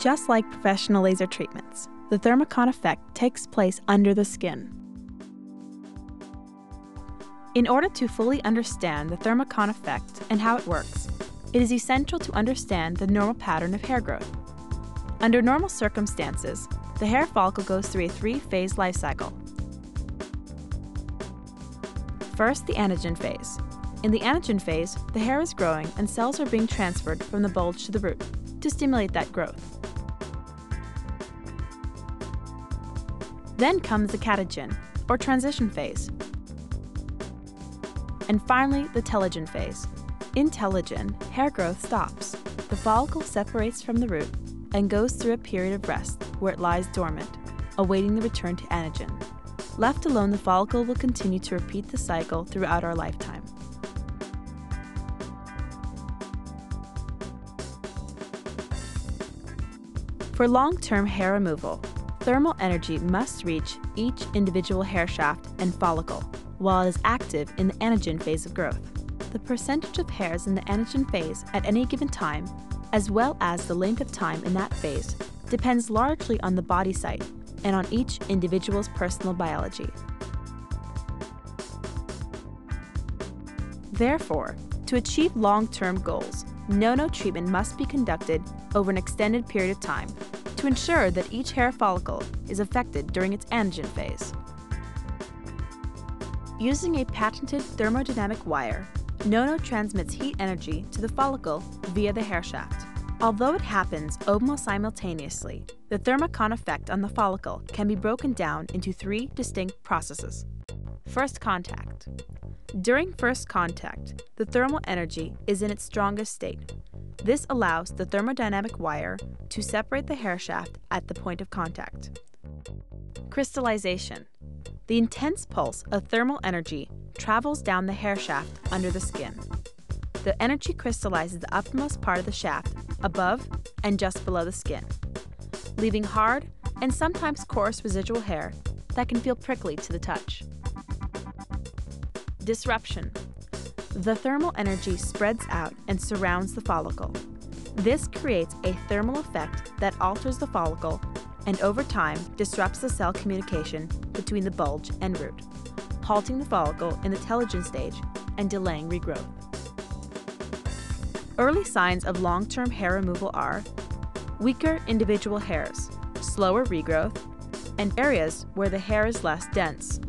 Just like professional laser treatments, the Thermicon effect takes place under the skin. In order to fully understand the Thermicon effect and how it works, it is essential to understand the normal pattern of hair growth. Under normal circumstances, the hair follicle goes through a three-phase life cycle. First, the anagen phase. In the anagen phase, the hair is growing and cells are being transferred from the bulge to the root to stimulate that growth. Then comes the catagen, or transition phase. And finally, the telogen phase. In telogen, hair growth stops. The follicle separates from the root and goes through a period of rest where it lies dormant, awaiting the return to anagen. Left alone, the follicle will continue to repeat the cycle throughout our lifetime. For long-term hair removal, thermal energy must reach each individual hair shaft and follicle while it is active in the anagen phase of growth. The percentage of hairs in the anagen phase at any given time, as well as the length of time in that phase, depends largely on the body site and on each individual's personal biology. Therefore, to achieve long-term goals, no-no treatment must be conducted over an extended period of time to ensure that each hair follicle is affected during its anagen phase. Using a patented thermodynamic wire, no-no transmits heat energy to the follicle via the hair shaft. Although it happens almost simultaneously, the Thermicon effect on the follicle can be broken down into three distinct processes. First contact. During first contact, the thermal energy is in its strongest state. This allows the thermodynamic wire to separate the hair shaft at the point of contact. Crystallization. The intense pulse of thermal energy travels down the hair shaft under the skin. The energy crystallizes the uppermost part of the shaft above and just below the skin, leaving hard and sometimes coarse residual hair that can feel prickly to the touch. Disruption. The thermal energy spreads out and surrounds the follicle. This creates a thermal effect that alters the follicle and over time disrupts the cell communication between the bulge and root, halting the follicle in the telogen stage and delaying regrowth. Early signs of long-term hair removal are weaker individual hairs, slower regrowth, and areas where the hair is less dense.